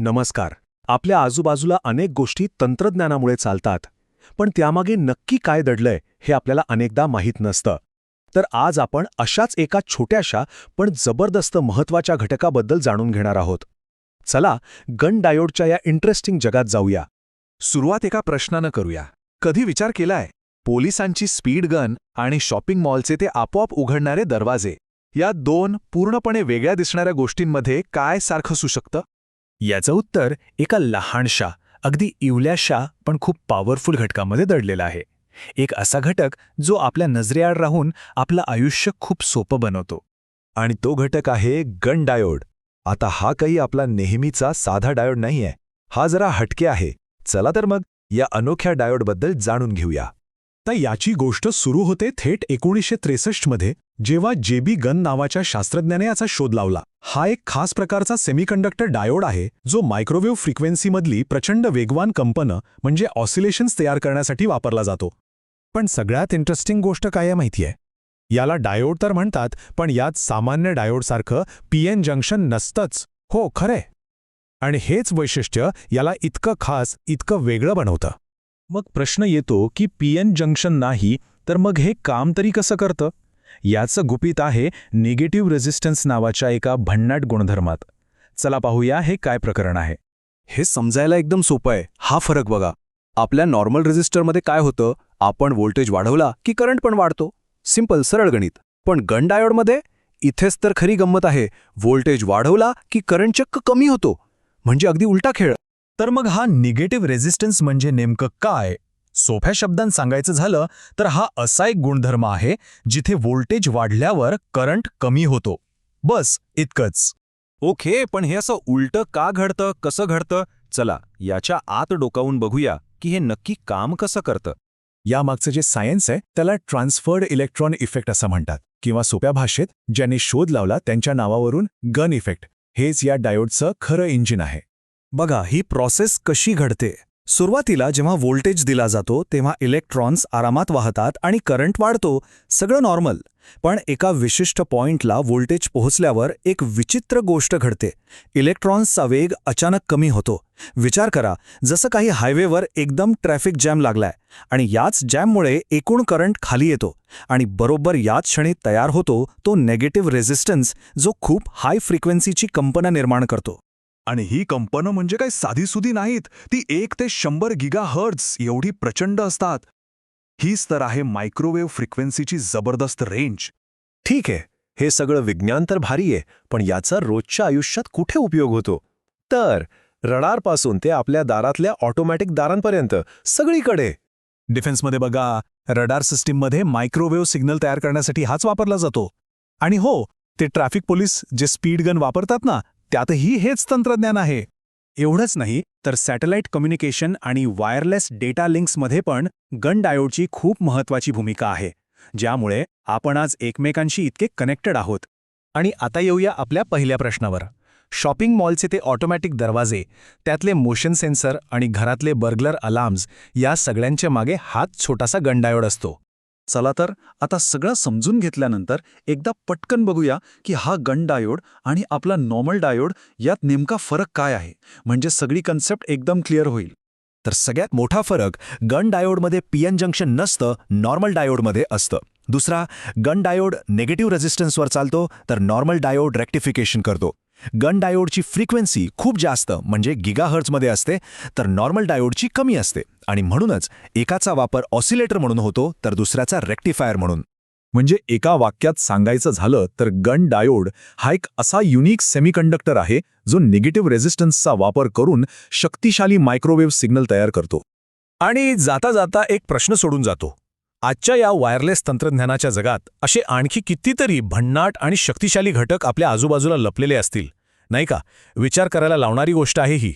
नमस्कार. आपल्या आजूबाजूला अनेक गोष्टी तंत्रज्ञानामुळे चालतात, पण त्यामागे नक्की काय दडलंय हे आपल्याला अनेकदा माहीत नसतं. तर आज आपण अशाच एका छोट्याशा पण जबरदस्त महत्त्वाच्या घटकाबद्दल जाणून घेणार आहोत. चला, गन डायोडच्या या इंटरेस्टिंग जगात जाऊया. सुरुवात एका प्रश्नानं करूया. कधी विचार केलाय पोलिसांची स्पीड गन आणि शॉपिंग मॉलचे ते आपोआप उघडणारे दरवाजे, या दोन पूर्णपणे वेगळ्या दिसणाऱ्या गोष्टींमध्ये काय सारखं असू शकतं? याचं उत्तर एका लहानशा, अगदी इवल्याशा पण खूप पॉवरफुल घटकामध्ये दडलेलं आहे. एक असा घटक जो आपल्या नजरेआड राहून आपलं आयुष्य खूप सोपं बनवतो. आणि तो घटक आहे गन डायोड. आता हा काही आपला नेहमीचा साधा डायोड नाहीये, हा जरा हटके आहे. चला तर मग या अनोख्या डायोडबद्दल जाणून घेऊया. तर याची गोष्ट सुरू होते थेट 1963 मध्ये, जेव्हा जे.बी. गन नावाच्या शास्त्रज्ञाने याचा शोध लावला. हा एक खास प्रकारचा सेमीकंडक्टर डायोड आहे जो मायक्रोवेव्ह फ्रिक्वेन्सीमधली प्रचंड वेगवान कंपनं म्हणजे ऑसिलेशन्स तयार करण्यासाठी वापरला जातो. पण सगळ्यात इंटरेस्टिंग गोष्ट काय आहे माहितीये? याला डायोड तर म्हणतात, पण यात सामान्य डायोडसारखं पीएन जंक्शन नसतंच. हो, खरंय. आणि हेच वैशिष्ट्य याला इतकं खास, इतकं वेगळं बनवतं. मग प्रश्न येतो की पीएन जंक्शन नाही तर मग हे काम तरी कसं करतं? याचं गुपित आहे निगेटिव्ह रेझिस्टन्स नावाच्या एका भन्नाट गुणधर्मात. चला पाहूया हे काय प्रकरण आहे. हे समजायला एकदम सोपं आहे. हा फरक बघा. आपल्या नॉर्मल रेझिस्टरमध्ये काय होतं, आपण व्होल्टेज वाढवला की करंट पण वाढतो. सिंपल, सरळ गणित. पण गन डायोडमध्ये इथेच तर खरी गंमत आहे. व्होल्टेज वाढवला की करंट चक्क कमी होतो. म्हणजे अगदी उलटा खेळ. तर मग हा निगेटिव्ह रेझिस्टन्स म्हणजे नेमकं काय? सोप्या शब्दांत सांगायचं झालं तर हा असा एक गुणधर्म आहे जिथे व्होल्टेज वाढल्यावर करंट कमी होतो. बस इतकंच. ओके, पण हे असं उलटं का घडतं, कसं घडतं? चला, याच्या आत डोकावून बघूया की हे नक्की काम कसं करतं. यामागचं जे सायन्स आहे त्याला ट्रान्सफर्ड इलेक्ट्रॉन इफेक्ट असं म्हणतात, किंवा सोप्या भाषेत ज्यांनी शोध लावला त्यांच्या नावावरून गन इफेक्ट. हेच या डायोडचं खरं इंजिन आहे. बघा, ही प्रोसेस कशी घडते. सुरुवातीला जेव्हा व्होल्टेज दिला जातो तेव्हा इलेक्ट्रॉन्स आरामात वाहतात आणि करंट वाढतो. सगळं नॉर्मल. पण एका विशिष्ट पॉइंटला व्होल्टेज पोहोचल्यावर एक विचित्र गोष्ट घडते. इलेक्ट्रॉन्सचा वेग अचानक कमी होतो. विचार करा, जसं काही हायवेवर एकदम ट्रॅफिक जॅम लागलाय आणि याच जॅममुळे एकूण करंट खाली येतो. आणि बरोबर याच क्षणी तयार होतो तो नेगेटिव्ह रेझिस्टन्स, जो खूप हाय फ्रिक्वेन्सीची कंपनं निर्माण करतो. आणि ही कंपनं म्हणजे काही साधीसुधी नाहीत. ती 1 ते 100 गिगाहर्ट्झ एवढी प्रचंड असतात. हीच तर आहे मायक्रोवेव्ह फ्रिक्वेन्सीची जबरदस्त रेंज. ठीक आहे, हे सगळं विज्ञान तर भारी आहे, पण याचा रोजच्या आयुष्यात कुठे उपयोग होतो? तर रडारपासून ते आपल्या दारातल्या ऑटोमॅटिक दारांपर्यंत सगळीकडे. डिफेन्समध्ये बघा, रडार सिस्टीममध्ये मायक्रोवेव्ह सिग्नल तयार करण्यासाठी हाच वापरला जातो. आणि हो, ते ट्रॅफिक पोलीस जे स्पीड गन वापरतात ना, त्यातही हेच तंत्रज्ञान आहे. एवढंच नाही तर सॅटेलाइट कम्युनिकेशन आणि वायरलेस डेटा लिंक्समध्ये पण गन डायोडची खूप महत्त्वाची भूमिका आहे, ज्यामुळे आपण आज एकमेकांशी इतके कनेक्टेड आहोत. आणि आता येऊया आपल्या पहिल्या प्रश्नावर. शॉपिंग मॉलचे ते ऑटोमॅटिक दरवाजे, त्यातले मोशन सेन्सर आणि घरातले बर्गलर अलार्म्स, या सगळ्यांच्या मागे हाच छोटासा गन डायोड असतो. चला तर आता सगळं समजून घेतल्यानंतर एकदा पटकन बघूया की हा गन डायोड आणि आपला नॉर्मल डायोड यात नेमका फरक काय आहे, म्हणजे सगळी कन्सेप्ट एकदम क्लिअर होईल. तर सगळ्यात मोठा फरक, गन डायोडमध्ये पीएन जंक्शन नसतं, नॉर्मल डायोडमध्ये असतं. दुसरा, गन डायोड नेगेटिव्ह रेझिस्टन्सवर चालतो तर नॉर्मल डायोड रेक्टिफिकेशन करतो. गन डायोडची फ्रिक्वेन्सी खूप जास्त म्हणजे गिगाहर्ट्झमध्ये असते, तर नॉर्मल डायोडची कमी असते. आणि म्हणूनच एकाचा वापर ऑसिलेटर म्हणून होतो तर दुसऱ्याचा रेक्टिफायर म्हणून. म्हणजे एका वाक्यात सांगायचं झालं तर गन डायोड हा एक असा युनिक सेमीकंडक्टर आहे जो निगेटिव्ह रेझिस्टन्सचा वापर करून शक्तिशाली मायक्रोवेव्ह सिग्नल तयार करतो. आणि जाता जाता एक प्रश्न सोडून जातो. आजच्या या वायरलेस तंत्रज्ञानाच्या जगात असे आणखी कितीतरी भन्नाट आणि शक्तिशाली घटक आपल्या आजूबाजूला लपलेले असतील, नाही का? विचार करायला लावणारी गोष्ट आहे ही.